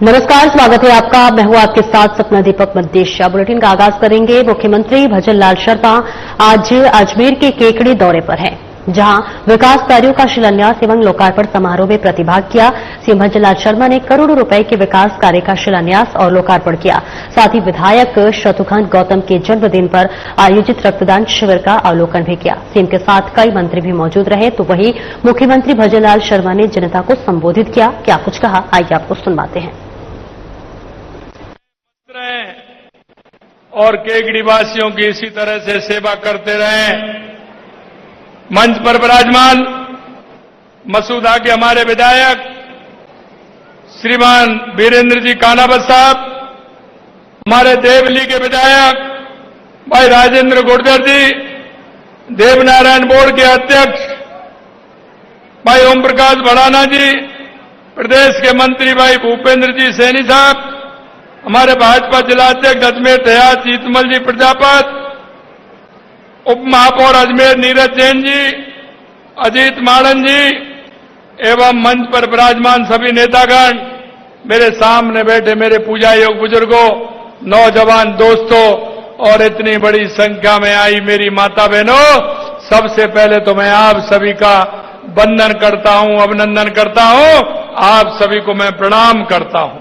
नमस्कार, स्वागत है आपका। मैं हूं आपके साथ सपना दीपक मद्देशिया। बुलेटिन का आगाज करेंगे। मुख्यमंत्री भजन लाल शर्मा आज अजमेर के केकड़ी दौरे पर हैं, जहां विकास कार्यों का शिलान्यास एवं लोकार्पण समारोह में प्रतिभाग किया। सीएम भजन लाल शर्मा ने करोड़ों रुपए के विकास कार्य का शिलान्यास और लोकार्पण किया। साथ ही विधायक शत्रुघ्न गौतम के जन्मदिन पर आयोजित रक्तदान शिविर का अवलोकन भी किया। सीएम के साथ कई मंत्री भी मौजूद रहे, तो वहीं मुख्यमंत्री भजन लाल शर्मा ने जनता को संबोधित किया। क्या कुछ कहा, आइए आपको सुनवाते हैं। और केकड़ी वासियों की इसी तरह से सेवा करते रहें। मंच पर विराजमान मसूदा के हमारे विधायक श्रीमान वीरेंद्र जी कानावत साहब, हमारे देवली के विधायक भाई राजेंद्र गुर्जर जी, देवनारायण बोर्ड के अध्यक्ष भाई ओम प्रकाश भड़ाना जी, प्रदेश के मंत्री भाई भूपेंद्र जी सैनी साहब, हमारे भाजपा जिलाध्यक्ष अजमेर दयाल जीतमल जी प्रजापत, उप महापौर अजमेर नीरज जैन जी, अजीत माड़न जी एवं मंच पर विराजमान सभी नेतागण, मेरे सामने बैठे मेरे पूजा योग बुजुर्गों, नौजवान दोस्तों और इतनी बड़ी संख्या में आई मेरी माता बहनों, सबसे पहले तो मैं आप सभी का वंदन करता हूं, अभिनंदन करता हूं। आप सभी को मैं प्रणाम करता हूं,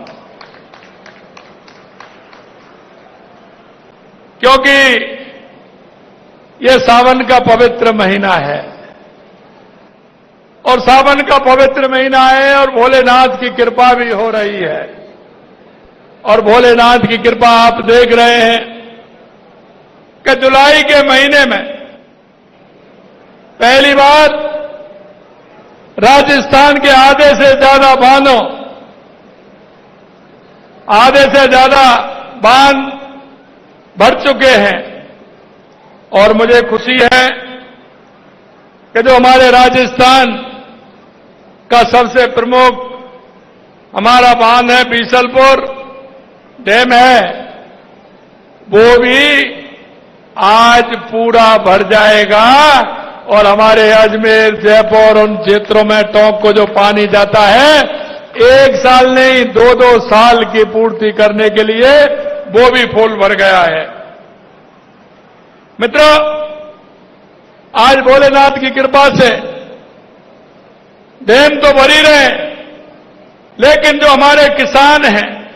क्योंकि ये सावन का पवित्र महीना है और सावन का पवित्र महीना है और भोलेनाथ की कृपा भी हो रही है। और भोलेनाथ की कृपा आप देख रहे हैं कि जुलाई के महीने में पहली बार राजस्थान के आधे से ज्यादा बांधों, आधे से ज्यादा बांध भर चुके हैं। और मुझे खुशी है कि जो हमारे राजस्थान का सबसे प्रमुख हमारा बांध है, बीसलपुर डैम है, वो भी आज पूरा भर जाएगा। और हमारे अजमेर, जयपुर उन क्षेत्रों में टोंक को जो पानी जाता है, एक साल नहीं 2-2 साल की पूर्ति करने के लिए वो भी फुल भर गया है। मित्रों, आज भोलेनाथ की कृपा से डैम तो भर ही रहे, लेकिन जो हमारे किसान हैं,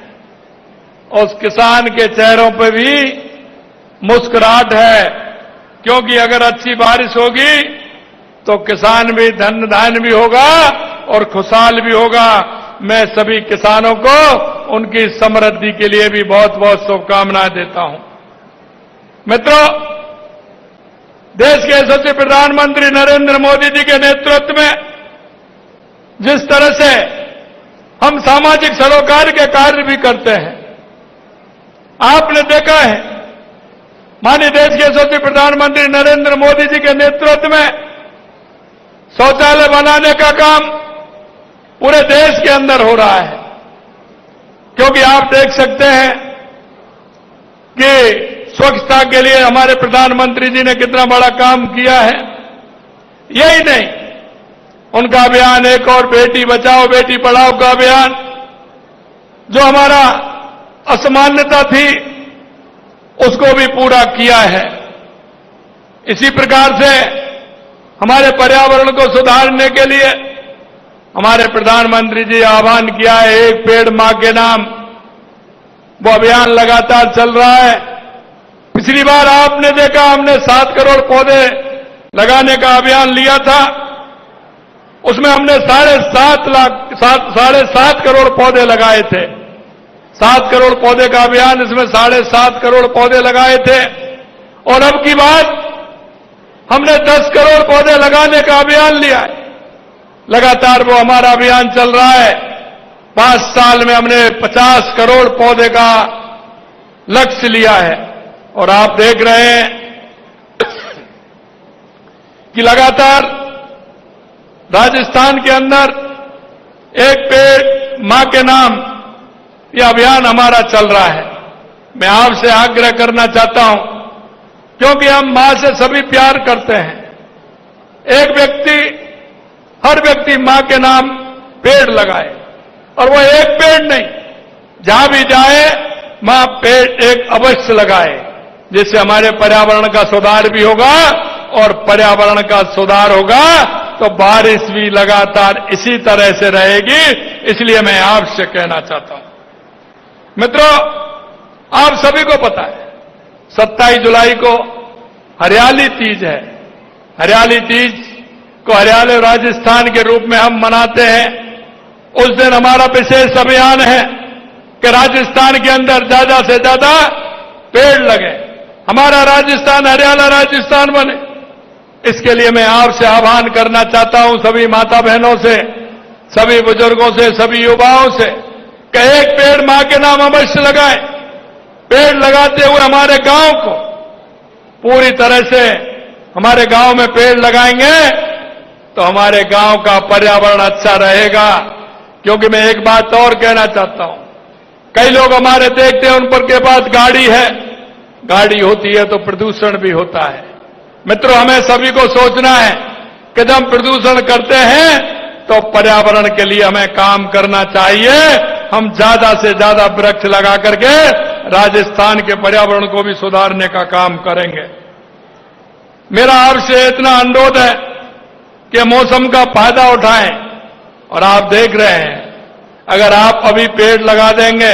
उस किसान के चेहरों पर भी मुस्कुराहट है, क्योंकि अगर अच्छी बारिश होगी तो किसान भी धन धान्य भी होगा और खुशहाल भी होगा। मैं सभी किसानों को उनकी समृद्धि के लिए भी बहुत बहुत शुभकामनाएं देता हूं। मित्रों, देश के यशस्वी प्रधानमंत्री नरेंद्र मोदी जी के नेतृत्व में जिस तरह से हम सामाजिक सरोकार के कार्य भी करते हैं, आपने देखा है माननीय देश के यशस्वी प्रधानमंत्री नरेंद्र मोदी जी के नेतृत्व में शौचालय बनाने का काम पूरे देश के अंदर हो रहा है। क्योंकि आप देख सकते हैं कि स्वच्छता के लिए हमारे प्रधानमंत्री जी ने कितना बड़ा काम किया है। यही नहीं, उनका अभियान एक और बेटी बचाओ बेटी पढ़ाओ का अभियान, जो हमारा असमानता थी उसको भी पूरा किया है। इसी प्रकार से हमारे पर्यावरण को सुधारने के लिए हमारे प्रधानमंत्री जी आह्वान किया है, एक पेड़ मां के नाम, वो अभियान लगातार चल रहा है। पिछली बार आपने देखा हमने 7 करोड़ पौधे लगाने का अभियान लिया था, उसमें हमने 7.5 करोड़ पौधे लगाए थे। 7 करोड़ पौधे का अभियान, इसमें 7.5 करोड़ पौधे लगाए थे। और अब की बात हमने 10 करोड़ पौधे लगाने का अभियान लिया है। लगातार वो हमारा अभियान चल रहा है। 5 साल में हमने 50 करोड़ पौधे का लक्ष्य लिया है। और आप देख रहे हैं कि लगातार राजस्थान के अंदर एक पेड़ मां के नाम, यह अभियान हमारा चल रहा है। मैं आपसे आग्रह करना चाहता हूं, क्योंकि हम मां से सभी प्यार करते हैं। हर व्यक्ति मां के नाम पेड़ लगाए, और वो एक पेड़ नहीं, जहां भी जाए वहां पेड़ एक अवश्य लगाए, जिससे हमारे पर्यावरण का सुधार भी होगा, और पर्यावरण का सुधार होगा तो बारिश भी लगातार इसी तरह से रहेगी। इसलिए मैं आपसे कहना चाहता हूं, मित्रों, आप सभी को पता है 27 जुलाई को हरियाली तीज है। हरियाली तीज को हरियाली राजस्थान के रूप में हम मनाते हैं। उस दिन हमारा विशेष अभियान है कि राजस्थान के अंदर ज्यादा से ज्यादा पेड़ लगे, हमारा राजस्थान हरियाला राजस्थान बने। इसके लिए मैं आपसे आह्वान करना चाहता हूं, सभी माता बहनों से, सभी बुजुर्गों से, सभी युवाओं से, कि एक पेड़ मां के नाम अवश्य लगाएं। पेड़ लगाते हुए हमारे गांव को पूरी तरह से, हमारे गांव में पेड़ लगाएंगे तो हमारे गांव का पर्यावरण अच्छा रहेगा। क्योंकि मैं एक बात और कहना चाहता हूं, कई लोग हमारे देखते हैं उन पर के पास गाड़ी है, गाड़ी होती है तो प्रदूषण भी होता है। मित्रों, हमें सभी को सोचना है कि जब हम प्रदूषण करते हैं तो पर्यावरण के लिए हमें काम करना चाहिए। हम ज्यादा से ज्यादा वृक्ष लगा करके राजस्थान के पर्यावरण को भी सुधारने का काम करेंगे। मेरा आपसे इतना अनुरोध है कि मौसम का फायदा उठाएं। और आप देख रहे हैं, अगर आप अभी पेड़ लगा देंगे,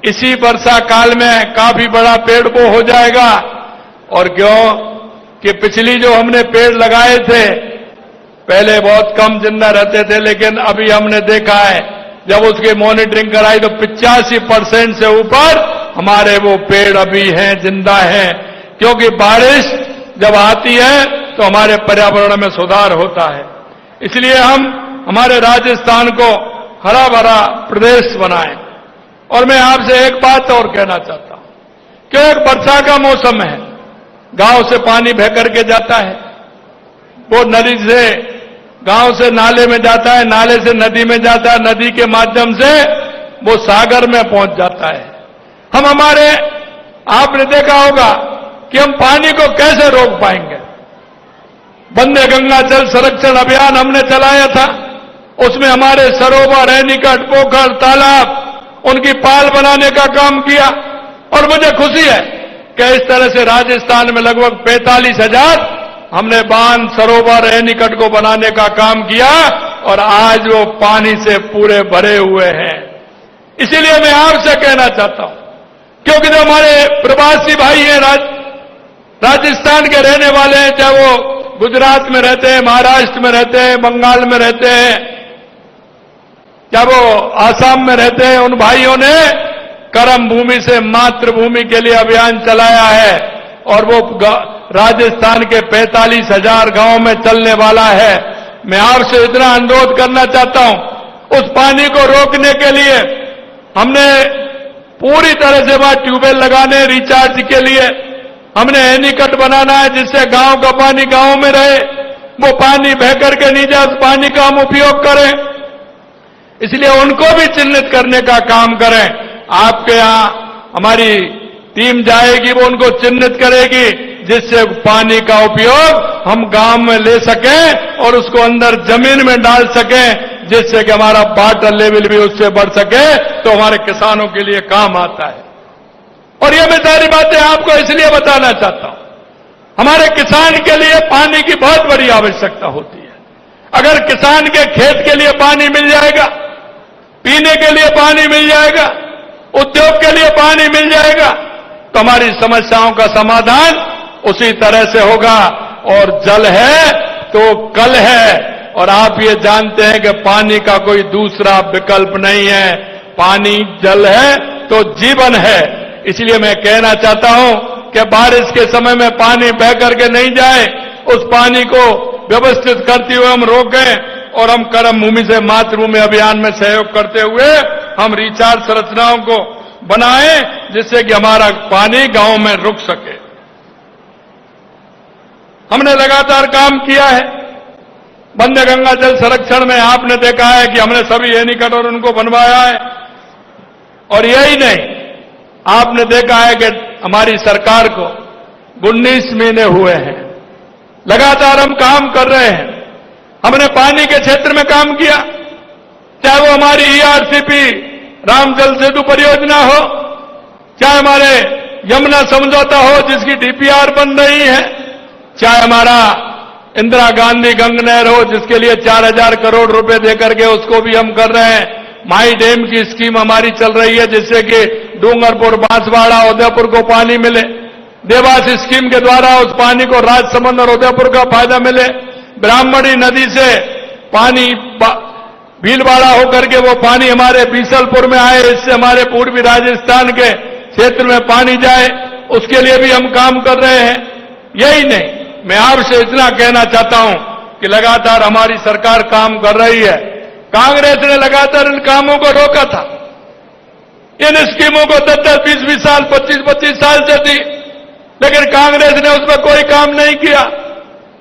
इसी वर्षा काल में काफी बड़ा पेड़ वो हो जाएगा। और क्यों कि पिछली जो हमने पेड़ लगाए थे, पहले बहुत कम जिंदा रहते थे, लेकिन अभी हमने देखा है जब उसकी मॉनिटरिंग कराई तो 85% से ऊपर हमारे वो पेड़ अभी हैं, जिंदा हैं। क्योंकि बारिश जब आती है तो हमारे पर्यावरण में सुधार होता है। इसलिए हम हमारे राजस्थान को हरा भरा प्रदेश बनाएं। और मैं आपसे एक बात और कहना चाहता हूं कि एक वर्षा का मौसम है, गांव से पानी बह करके जाता है, वो नदी से गांव से नाले में जाता है, नाले से नदी में जाता है, नदी के माध्यम से वो सागर में पहुंच जाता है। हम हमारे, आपने देखा होगा कि हम पानी को कैसे रोक पाएंगे। वंदे गंगा जल संरक्षण अभियान हमने चलाया था, उसमें हमारे सरोवर, रेनीकट, पोखर, तालाब, उनकी पाल बनाने का काम किया। और मुझे खुशी है कि इस तरह से राजस्थान में लगभग 45,000 हमने बांध, सरोवर, रेनीकट को बनाने का काम किया और आज वो पानी से पूरे भरे हुए हैं। इसीलिए मैं आपसे कहना चाहता हूं, क्योंकि जो हमारे प्रवासी भाई हैं, राजस्थान के रहने वाले हैं, चाहे वो गुजरात में रहते हैं, महाराष्ट्र में रहते हैं, बंगाल में रहते हैं, चाहे वो आसाम में रहते हैं, उन भाइयों ने कर्म भूमि से मातृभूमि के लिए अभियान चलाया है। और वो राजस्थान के 45,000 गांव में चलने वाला है। मैं आपसे इतना अनुरोध करना चाहता हूं, उस पानी को रोकने के लिए हमने पूरी तरह से वहां ट्यूबवेल लगाने, रिचार्ज के लिए हमने एनीकट बनाना है, जिससे गांव का पानी गांव में रहे, वो पानी बह करके नहीं जाए, उस पानी का हम उपयोग करें। इसलिए उनको भी चिन्हित करने का काम करें। आपके यहां हमारी टीम जाएगी, वो उनको चिन्हित करेगी, जिससे पानी का उपयोग हम गांव में ले सकें और उसको अंदर जमीन में डाल सकें, जिससे कि हमारा वाटर लेवल भी उससे बढ़ सके, तो हमारे किसानों के लिए काम आता है। और ये मैं सारी बातें आपको इसलिए बताना चाहता हूं, हमारे किसान के लिए पानी की बहुत बड़ी आवश्यकता होती है। अगर किसान के खेत के लिए पानी मिल जाएगा, पीने के लिए पानी मिल जाएगा, उद्योग के लिए पानी मिल जाएगा, तो हमारी समस्याओं का समाधान उसी तरह से होगा। और जल है तो कल है, और आप ये जानते हैं कि पानी का कोई दूसरा विकल्प नहीं है। पानी, जल है तो जीवन है। इसलिए मैं कहना चाहता हूं कि बारिश के समय में पानी बह करके नहीं जाए, उस पानी को व्यवस्थित करते हुए हम रोकें और हम कर्म भूमि से मातृभूमि अभियान में सहयोग करते हुए हम रिचार्ज संरचनाओं को बनाएं, जिससे कि हमारा पानी गांव में रुक सके। हमने लगातार काम किया है। वंदे गंगा जल संरक्षण में आपने देखा है कि हमने सभी एनीकट और उनको बनवाया है। और यही नहीं, आपने देखा है कि हमारी सरकार को 19 महीने हुए हैं, लगातार हम काम कर रहे हैं। हमने पानी के क्षेत्र में काम किया, चाहे वो हमारी ईआरसीपी रामजल सेतु परियोजना हो, चाहे हमारे यमुना समझौता हो जिसकी डीपीआर बन रही है, चाहे हमारा इंदिरा गांधी गंग नहर हो जिसके लिए 4,000 करोड़ रुपए देकर के उसको भी हम कर रहे हैं। माई डैम की स्कीम हमारी चल रही है जिससे कि डूंगरपुर, बांसवाड़ा, उदयपुर को पानी मिले। देवास स्कीम के द्वारा उस पानी को राजसमंद और उदयपुर का फायदा मिले। ब्राह्मणी नदी से पानी भीलवाड़ा होकर के वो पानी हमारे बीसलपुर में आए, इससे हमारे पूर्वी राजस्थान के क्षेत्र में पानी जाए, उसके लिए भी हम काम कर रहे हैं। यही नहीं, मैं आपसे इतना कहना चाहता हूं कि लगातार हमारी सरकार काम कर रही है। कांग्रेस ने लगातार इन कामों को रोका था। इन स्कीमों को 10-10, 20-20 साल, 25-25 साल से थी, लेकिन कांग्रेस ने उसमें कोई काम नहीं किया।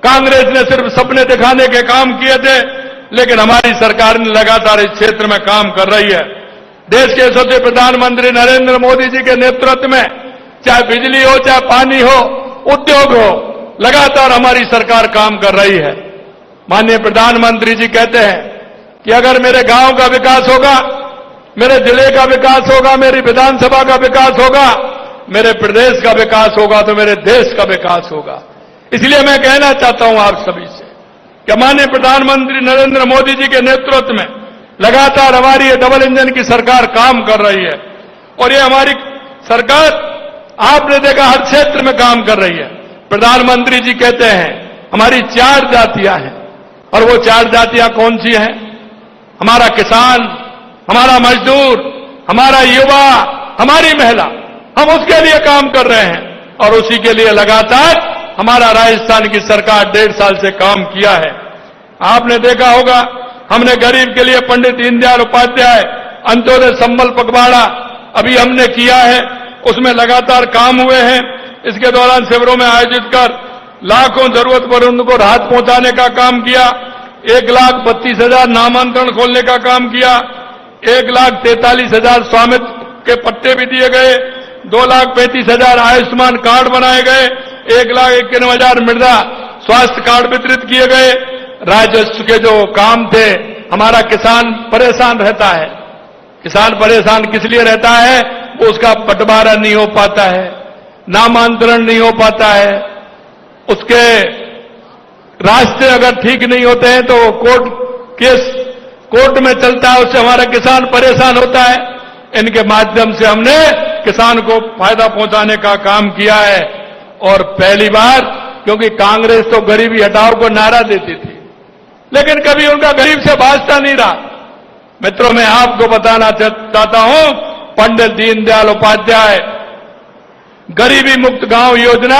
कांग्रेस ने सिर्फ सपने दिखाने के काम किए थे, लेकिन हमारी सरकार ने लगातार इस क्षेत्र में काम कर रही है। देश के यशस्वी प्रधानमंत्री नरेंद्र मोदी जी के नेतृत्व में चाहे बिजली हो, चाहे पानी हो, उद्योग हो, लगातार हमारी सरकार काम कर रही है। माननीय प्रधानमंत्री जी कहते हैं कि अगर मेरे गांव का विकास होगा, मेरे जिले का विकास होगा, मेरी विधानसभा का विकास होगा, मेरे प्रदेश का विकास होगा, तो मेरे देश का विकास होगा। इसलिए मैं कहना चाहता हूं आप सभी से कि माननीय प्रधानमंत्री नरेंद्र मोदी जी के नेतृत्व में लगातार हमारी ये डबल इंजन की सरकार काम कर रही है। और ये हमारी सरकार आपने देखा हर क्षेत्र में काम कर रही है। प्रधानमंत्री जी कहते हैं हमारी 4 जातियां हैं, और वो 4 जातियां कौन सी हैं? हमारा किसान, हमारा मजदूर, हमारा युवा, हमारी महिला, हम उसके लिए काम कर रहे हैं। और उसी के लिए लगातार हमारा राजस्थान की सरकार 1.5 साल से काम किया है। आपने देखा होगा हमने गरीब के लिए पंडित दीनदयाल उपाध्याय अंत्योदय संबल पखवाड़ा अभी हमने किया है, उसमें लगातार काम हुए हैं। इसके दौरान शिविरों में आयोजित कर लाखों जरूरतमंदों को राहत पहुंचाने का काम किया। 1,32,000 नामांतरण खोलने का काम किया। 1,43,000 स्वामित्व के पट्टे भी दिए गए। 2,35,000 आयुष्मान कार्ड बनाए गए। 1,51,000 मृदा स्वास्थ्य कार्ड वितरित किए गए। राजस्व के जो काम थे, हमारा किसान परेशान रहता है। किसान परेशान किस लिए रहता है? वो उसका बंटवारा नहीं हो पाता है, नामांतरण नहीं हो पाता है, उसके रास्ते अगर ठीक नहीं होते हैं तो कोर्ट में चलता है, उससे हमारा किसान परेशान होता है। इनके माध्यम से हमने किसान को फायदा पहुंचाने का काम किया है। और पहली बार, क्योंकि कांग्रेस तो गरीबी हटाओ को नारा देती थी, लेकिन कभी उनका गरीब से वास्ता नहीं रहा। मित्रों, मैं आपको बताना चाहता हूं, पंडित दीनदयाल उपाध्याय गरीबी मुक्त गांव योजना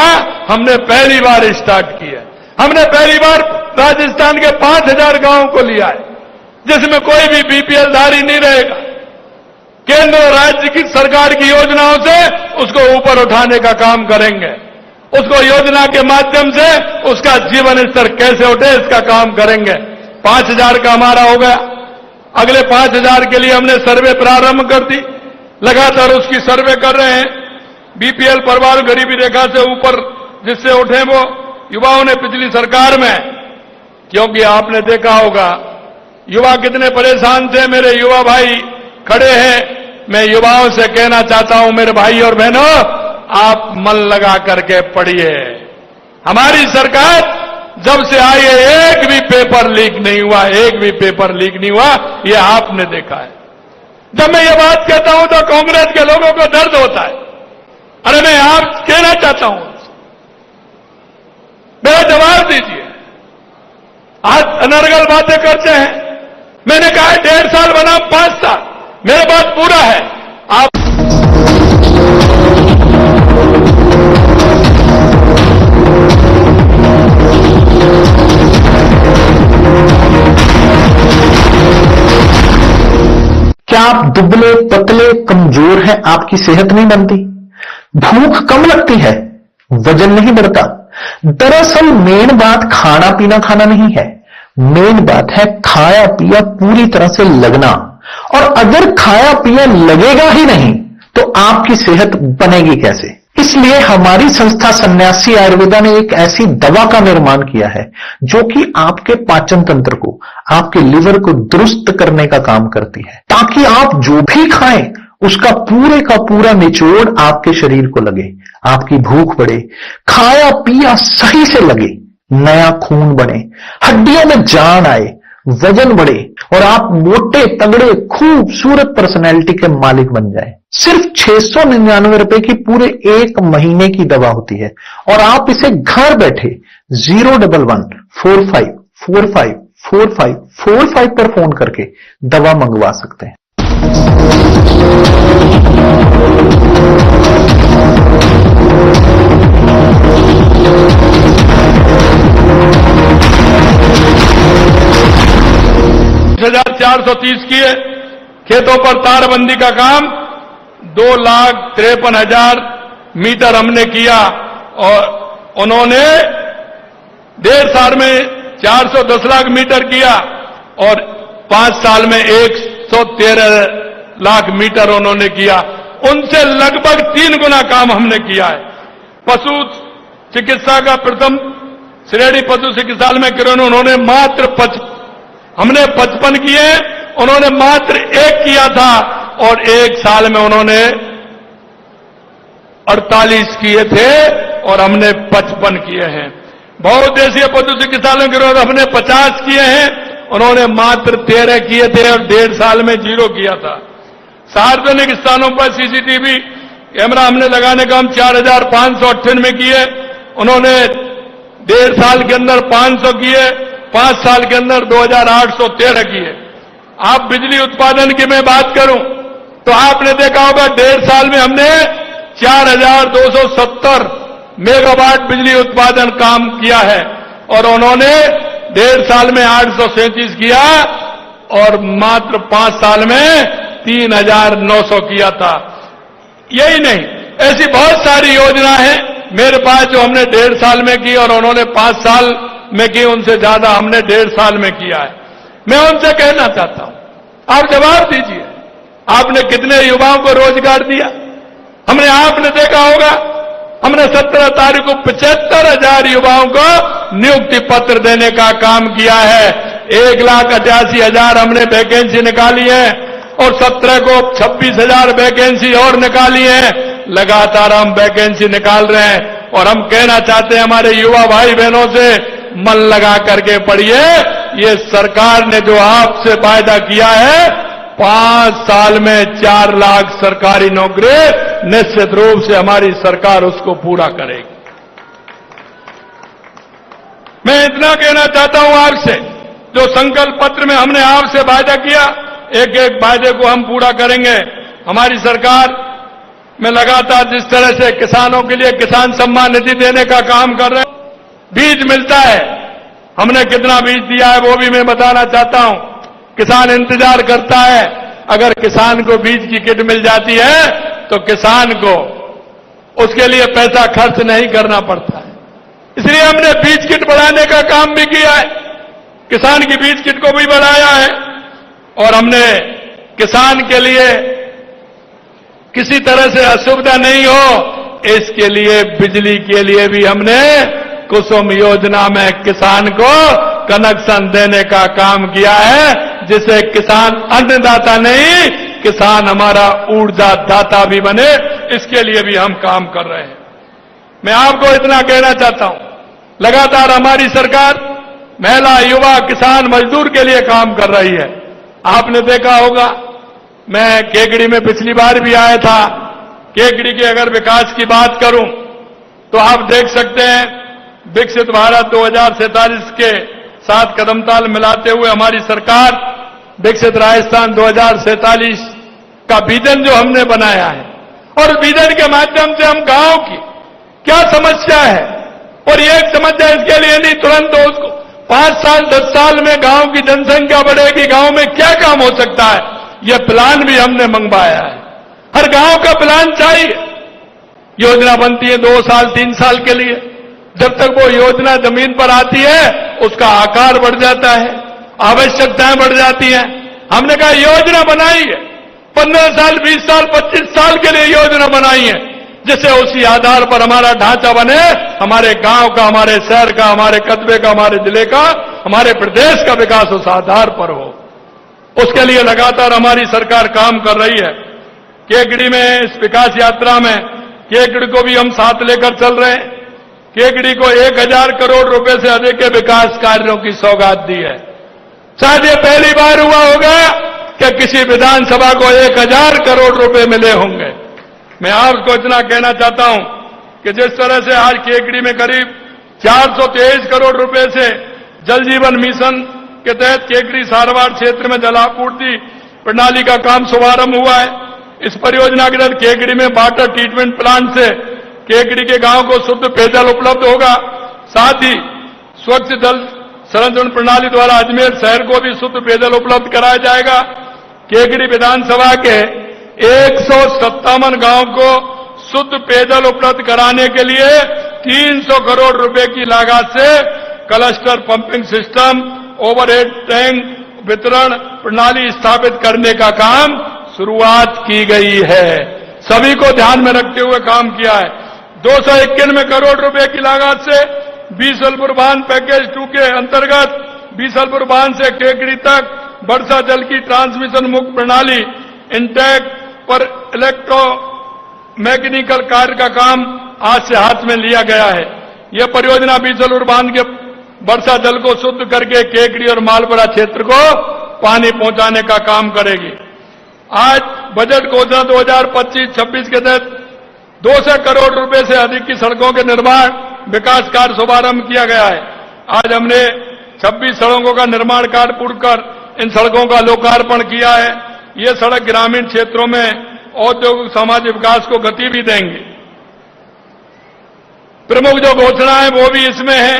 हमने पहली बार स्टार्ट की है। हमने पहली बार राजस्थान के 5,000 गांवों को लिया है, जिसमें कोई भी बीपीएल धारी नहीं रहेगा। केंद्र और राज्य की सरकार की योजनाओं से उसको ऊपर उठाने का काम करेंगे। उसको योजना के माध्यम से उसका जीवन स्तर कैसे उठे, इसका काम करेंगे। 5,000 का हमारा हो गया। अगले 5,000 के लिए हमने सर्वे प्रारंभ कर दी। लगातार उसकी सर्वे कर रहे हैं। बीपीएल परिवार गरीबी रेखा से ऊपर जिससे उठे वो युवाओं ने पिछली सरकार में, क्योंकि आपने देखा होगा युवा कितने परेशान थे। मेरे युवा भाई खड़े हैं। मैं युवाओं से कहना चाहता हूं, मेरे भाई और बहनों, आप मन लगा करके पढ़िए। हमारी सरकार जब से आई है, एक भी पेपर लीक नहीं हुआ, एक भी पेपर लीक नहीं हुआ, ये आपने देखा है। जब मैं ये बात कहता हूं तो कांग्रेस के लोगों को दर्द होता है। अरे मैं आप कहना चाहता हूं, मेरा जवाब दीजिए। आज अनर्गल बातें करते हैं। मैंने कहा 1.5 साल बना 5 साल, मेरा बात पूरा है। आप क्या आप दुबले पतले कमजोर हैं? आपकी सेहत नहीं बनती, भूख कम लगती है, वजन नहीं बढ़ता। दरअसल मेन बात खाना पीना खाना नहीं है, मेन बात है खाया पिया पूरी तरह से लगना। और अगर खाया पिया लगेगा ही नहीं तो आपकी सेहत बनेगी कैसे? इसलिए हमारी संस्था सन्यासी आयुर्वेदा ने एक ऐसी दवा का निर्माण किया है जो कि आपके पाचन तंत्र को, आपके लिवर को दुरुस्त करने का काम करती है, ताकि आप जो भी खाएं उसका पूरे का पूरा निचोड़ आपके शरीर को लगे, आपकी भूख बढ़े, खाया पिया सही से लगे, नया खून बने, हड्डियों में जान आए, वजन बढ़े और आप मोटे तगड़े खूबसूरत पर्सनैलिटी के मालिक बन जाए। सिर्फ 699 रुपए की पूरे 1 महीने की दवा होती है और आप इसे घर बैठे 01145454545 पर फोन करके दवा मंगवा सकते हैं। हजार 430 किए, खेतों पर तारबंदी का काम 2,53,000 मीटर हमने किया और उन्होंने 1.5 साल में 410 लाख मीटर किया और 5 साल में 113 लाख मीटर उन्होंने किया। उनसे लगभग 3 गुना काम हमने किया है। पशु चिकित्सा का प्रथम श्रेणी पशु चिकित्सालय में किरण उन्होंने मात्र हमने 55 किए, उन्होंने मात्र 1 किया था और 1 साल में उन्होंने 48 किए थे और हमने 55 किए हैं। बहुउद्देशीय पशु चिकित्सालय के रोज हमने 50 किए हैं, उन्होंने मात्र 13 किए थे और 1.5 साल में 0 किया था। सार्वजनिक स्थानों पर सीसीटीवी कैमरा हमने लगाने का हम 4,598 किए, उन्होंने 1.5 साल के अंदर 500 किए, 5 साल के अंदर 2,813 किए। आप बिजली उत्पादन की मैं बात करूं तो आपने देखा होगा 1.5 साल में हमने 4,270 मेगावाट बिजली उत्पादन काम किया है और उन्होंने 1.5 साल में 837 किया और मात्र 5 साल में 3,900 किया था। यही नहीं, ऐसी बहुत सारी योजना है मेरे पास जो हमने 1.5 साल में की और उन्होंने 5 साल में की, उनसे ज्यादा हमने 1.5 साल में किया है। मैं उनसे कहना चाहता हूं, आप जवाब दीजिए, आपने कितने युवाओं को रोजगार दिया? आपने देखा होगा, हमने 17 तारीख को 75,000 युवाओं को नियुक्ति पत्र देने का काम किया है। 1,88,000 हमने वैकेंसी निकाली है और 17 को 26,000 वैकेंसी और निकाली है। लगातार हम वैकेंसी निकाल रहे हैं और हम कहना चाहते हैं हमारे युवा भाई बहनों से, मन लगा करके पढ़िए। ये सरकार ने जो आपसे वायदा किया है 5 साल में 4 लाख सरकारी नौकरी, निश्चित रूप से हमारी सरकार उसको पूरा करेगी। मैं इतना कहना चाहता हूं आपसे, जो संकल्प पत्र में हमने आपसे वायदा किया, एक एक वायदे को हम पूरा करेंगे। हमारी सरकार में लगातार जिस तरह से किसानों के लिए किसान सम्मान निधि देने का काम कर रहे हैं, बीज मिलता है, हमने कितना बीज दिया है वो भी मैं बताना चाहता हूं। किसान इंतजार करता है, अगर किसान को बीज की किट मिल जाती है तो किसान को उसके लिए पैसा खर्च नहीं करना पड़ता है। इसलिए हमने बीज किट बढ़ाने का काम भी किया है, किसान की बीज किट को भी बढ़ाया है और हमने किसान के लिए किसी तरह से असुविधा नहीं हो, इसके लिए बिजली के लिए भी हमने कुसुम योजना में किसान को कनेक्शन देने का काम किया है, जिससे किसान अन्नदाता नहीं, किसान हमारा ऊर्जा दाता भी बने। इसके लिए भी हम काम कर रहे हैं। मैं आपको इतना कहना चाहता हूं, लगातार हमारी सरकार महिला, युवा, किसान, मजदूर के लिए काम कर रही है। आपने देखा होगा, मैं केकड़ी में पिछली बार भी आया था। केकड़ी के अगर विकास की बात करूं तो आप देख सकते हैं, विकसित भारत 2047 के साथ कदमताल मिलाते हुए हमारी सरकार विकसित राजस्थान 2047 का विजन जो हमने बनाया है, और विजन के माध्यम से हम गांव की क्या समस्या है, और ये एक समस्या इसके लिए नहीं तुरंत उसको 5 साल 10 साल में गांव की जनसंख्या बढ़ेगी, गांव में क्या काम हो सकता है, यह प्लान भी हमने मंगवाया है। हर गांव का प्लान चाहिए। योजना बनती है 2 साल 3 साल के लिए, जब तक वो योजना जमीन पर आती है उसका आकार बढ़ जाता है, आवश्यकताएं बढ़ जाती हैं। हमने कहा योजना बनाई है, 15 साल 20 साल 25 साल के लिए योजना बनाई है, जिससे उसी आधार पर हमारा ढांचा बने, हमारे गांव का, हमारे शहर का, हमारे कस्बे का, हमारे जिले का, हमारे प्रदेश का विकास उस आधार पर हो। उसके लिए लगातार हमारी सरकार काम कर रही है। केकड़ी में इस विकास यात्रा में केकड़ी को भी हम साथ लेकर चल रहे हैं। केकड़ी को 1000 करोड़ रुपए से अधिक के विकास कार्यों की सौगात दी है। शायद ये पहली बार हुआ होगा कि किसी विधानसभा को 1000 करोड़ रुपए मिले होंगे। मैं आपको इतना कहना चाहता हूं कि जिस तरह से आज केकड़ी में करीब 423 करोड़ रुपए से जल जीवन मिशन के तहत केकड़ी सारवाड़ क्षेत्र में जलापूर्ति प्रणाली का काम शुभारंभ हुआ है। इस परियोजना के तहत केकड़ी में वाटर ट्रीटमेंट प्लांट से केकड़ी के गांव को शुद्ध पेयजल उपलब्ध होगा। साथ ही स्वच्छ जल संरक्षण प्रणाली द्वारा अजमेर शहर को भी शुद्ध पेयजल उपलब्ध कराया जाएगा। केकड़ी विधानसभा के 157 गांव को शुद्ध पेयजल उपलब्ध कराने के लिए 300 करोड़ रुपए की लागत से cluster pumping system, overhead tank वितरण प्रणाली स्थापित करने का काम शुरुआत की गई है। सभी को ध्यान में रखते हुए काम किया है। 291 करोड़ रुपए की लागत से बीसलपुर बांध पैकेज 2 के अंतर्गत बीसलपुर बांध से केकड़ी तक वर्षा जल की ट्रांसमिशन मुक्त प्रणाली इंटैक पर इलेक्ट्रो मैकेनिकल कार्य का काम आज से हाथ में लिया गया है। यह परियोजना बीसलपुर बांध के वर्षा जल को शुद्ध करके केकड़ी और मालपुरा क्षेत्र को पानी पहुंचाने का काम करेगी। आज बजट घोषणा 2025-26 के तहत 200 करोड़ रुपए से अधिक की सड़कों के निर्माण विकास कार्य शुभारंभ किया गया है। आज हमने 26 सड़कों का निर्माण कार्य पूर्ण कर इन सड़कों का लोकार्पण किया है। ये सड़क ग्रामीण क्षेत्रों में औद्योगिक सामाजिक विकास को गति भी देंगे। प्रमुख जो घोषणाएं वो भी इसमें है।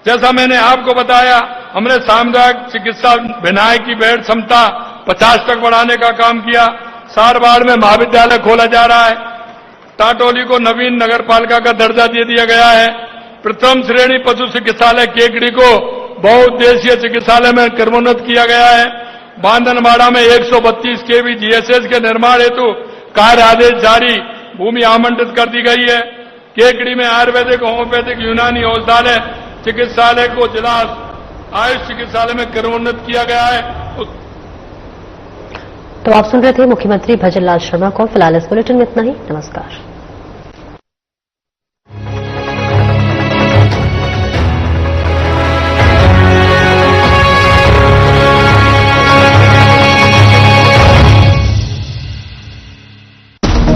जैसा मैंने आपको बताया, हमने सामुदायिक चिकित्सा भिनाई की बेड क्षमता 50 तक बढ़ाने का काम किया। सारवाड़ में महाविद्यालय खोला जा रहा है। टाटोली को नवीन नगरपालिका का दर्जा दे दिया गया है। प्रथम श्रेणी पशु चिकित्सालय केकड़ी को बहुउद्देशीय चिकित्सालय में क्रमोन्नत किया गया है। बांधनवाड़ा में 132 केवी जीएसएस के निर्माण हेतु कार्य आदेश जारी, भूमि आवंटित कर दी गई है। केकड़ी में आयुर्वेदिक, होम्योपैथिक, यूनानी औषधालय चिकित्सालय को जिला आयुष चिकित्सालय में क्रमोन्नत किया गया है। तो आप सुन रहे थे मुख्यमंत्री भजन लाल शर्मा को। फिलहाल इस बुलेटिन में इतना ही। नमस्कार।